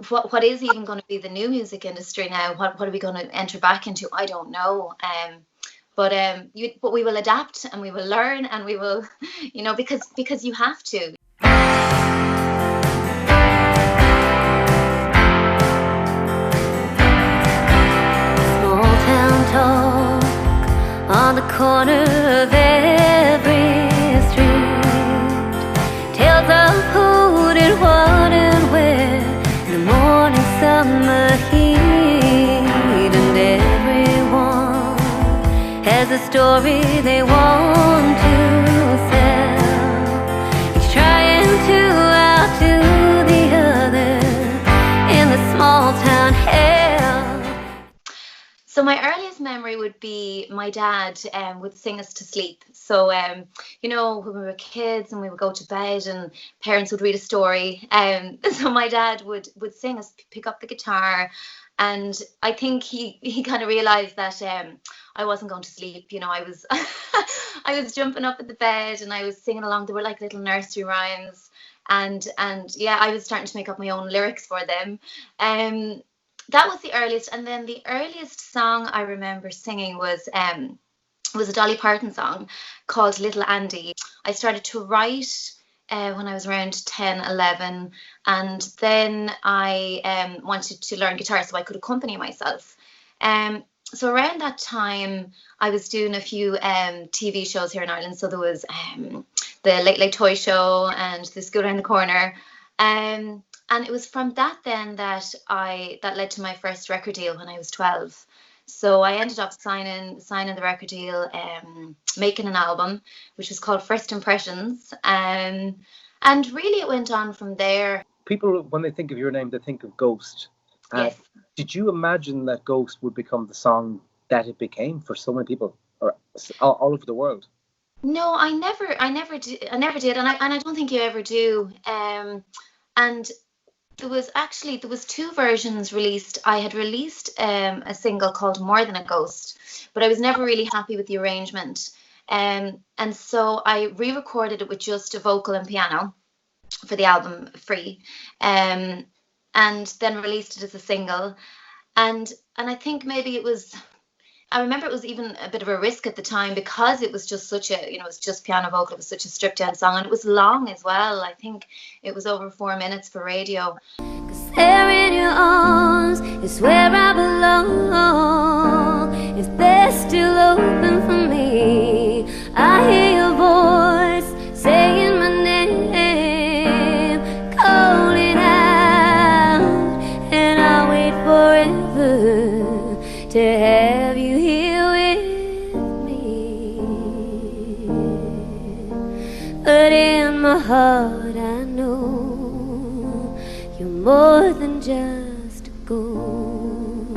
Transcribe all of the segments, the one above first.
what is even going to be the new music industry now? What are we going to enter back into? I don't know. But we will adapt and we will learn and we will, because you have to. Small town talk on the corner of every street. Tales of who did what and where in the morning summer heat, and everyone has a story they want to sell. Each trying to outdo the other in the small town hell. So my earliest memory would be my dad would sing us to sleep. So, when we were kids and we would go to bed and parents would read a story. So my dad would sing us, pick up the guitar. And I think he kind of realized that I wasn't going to sleep. I was I was jumping up at the bed and I was singing along. They were like little nursery rhymes. And yeah, I was starting to make up my own lyrics for them. That was the earliest, and then the earliest song I remember singing was a Dolly Parton song called Little Andy. I started to write when I was around 10, 11, and then I wanted to learn guitar so I could accompany myself. So around that time, I was doing a few TV shows here in Ireland. So there was the Late Late Toy Show and The School Around the Corner. And it was from that then that led to my first record deal when I was 12. So I ended up signing the record deal, making an album, which was called First Impressions. And really it went on from there. People, when they think of your name, they think of Ghost. Yes. Did you imagine that Ghost would become the song that it became for so many people or all over the world? No, I never did, and I don't think you ever do. And there was two versions released. I had released a single called More Than a Ghost, but I was never really happy with the arrangement. And so I re-recorded it with just a vocal and piano for the album Free, and then released it as a single. And I think maybe I remember it was even a bit of a risk at the time because it was just such a, it was just piano vocal. It was such a stripped down song, and it was long as well. I think it was over 4 minutes for radio. 'Cause there in your arms is where I belong. If they're still open for me, I hear your voice saying my name, calling out, and I'll wait forever to have you here with me. But in my heart I know you're more than just a ghost.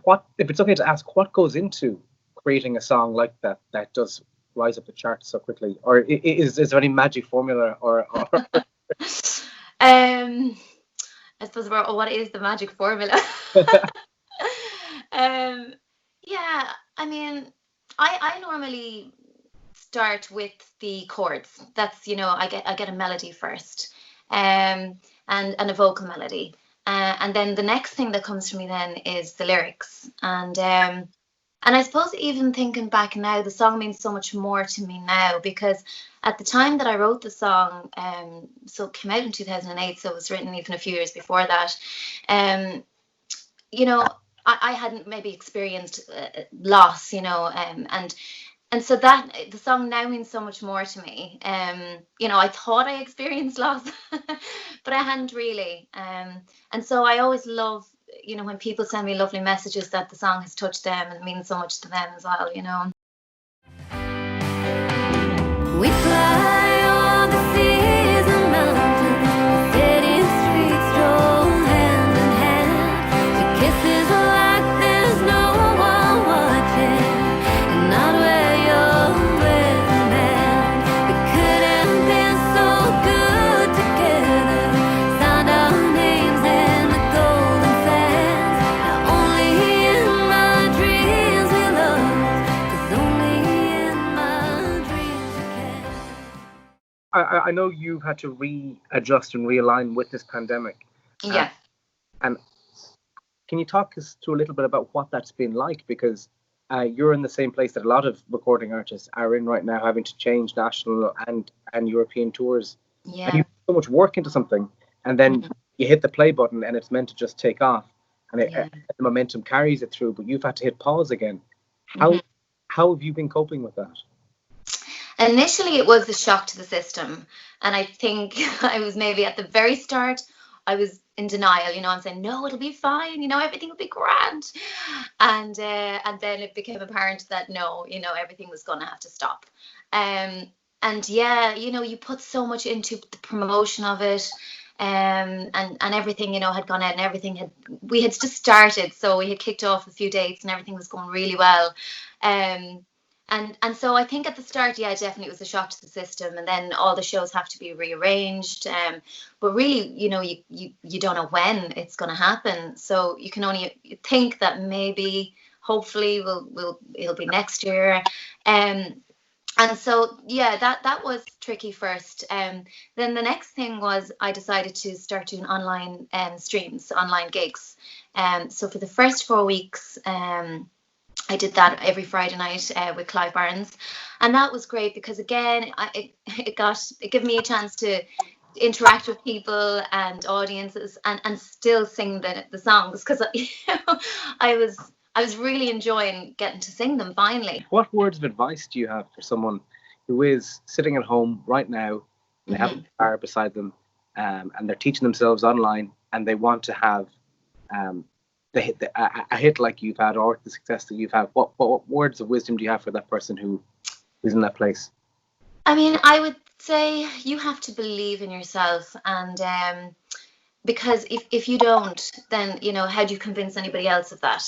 What, if it's okay to ask, what goes into creating a song like that does rise up the charts so quickly? Or is there any magic formula or I suppose, what is the magic formula? Yeah, I mean, I normally start with the chords. That's, I get a melody first, and a vocal melody, and then the next thing that comes to me then is the lyrics. And I suppose even thinking back now, the song means so much more to me now, because at the time that I wrote the song, so it came out in 2008, so it was written even a few years before that. I hadn't maybe experienced loss, and so that the song now means so much more to me. I thought I experienced loss, but I hadn't really. And so I always love, when people send me lovely messages that the song has touched them and means so much to them as well, We fly on the seas and mountains, city streets stroll hand in hand. Your kisses are like there's no one watching, and not where you're with a man. We could have been so good together, signed our names in the golden sands. Now only in my dreams we love, 'cause only in my dreams we can. I know you've had to readjust and realign with this pandemic. Yeah. And can you talk us through a little bit about what that's been like? Because you're in the same place that a lot of recording artists are in right now, having to change national and European tours. And you Yeah. put so much work into something, and then you hit the play button, and it's meant to just take off, and Yeah. the momentum carries it through. But you've had to hit pause again. Mhm. How have you been coping with that? Initially, it was a shock to the system. And I think I was maybe at the very start, I was in denial. I'm saying, no, it'll be fine. Everything will be grand. And then it became apparent that no, everything was going to have to stop. Um, and yeah, you put so much into the promotion of it. And everything, had gone out and we had just started. So we had kicked off a few dates and everything was going really well. Um, and so I think at the start, yeah, definitely it was a shock to the system, and then all the shows have to be rearranged. But really, you don't know when it's going to happen, so you can only think that maybe, hopefully, it'll be next year. And so yeah, that was tricky first. Then the next thing was I decided to start doing online streams, online gigs. So for the first 4 weeks. I did that every Friday night with Clive Barnes, and that was great because again, it gave me a chance to interact with people and audiences and still sing the songs because I was really enjoying getting to sing them finally. What words of advice do you have for someone who is sitting at home right now, and they have a guitar beside them, and they're teaching themselves online, and they want to have a hit like you've had, or the success that you've had? What words of wisdom do you have for that person who's in that place? I mean, I would say you have to believe in yourself, and because if you don't, then how do you convince anybody else of that?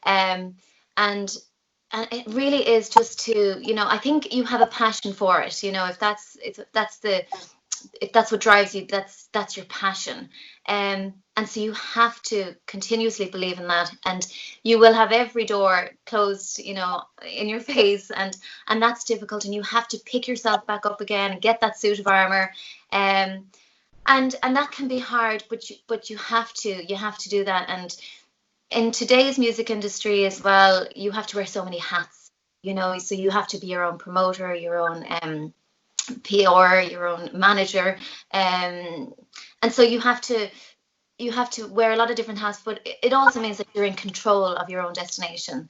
Um, and and it really is just to I think you have a passion for it. If that's what drives you, that's your passion. And so you have to continuously believe in that, and you will have every door closed, in your face, and that's difficult, and you have to pick yourself back up again and get that suit of armor. And that can be hard, but you have to do that. And in today's music industry as well, you have to wear so many hats, so you have to be your own promoter, your own PR, your own manager, and so you have to wear a lot of different hats, but it also means that you're in control of your own destination.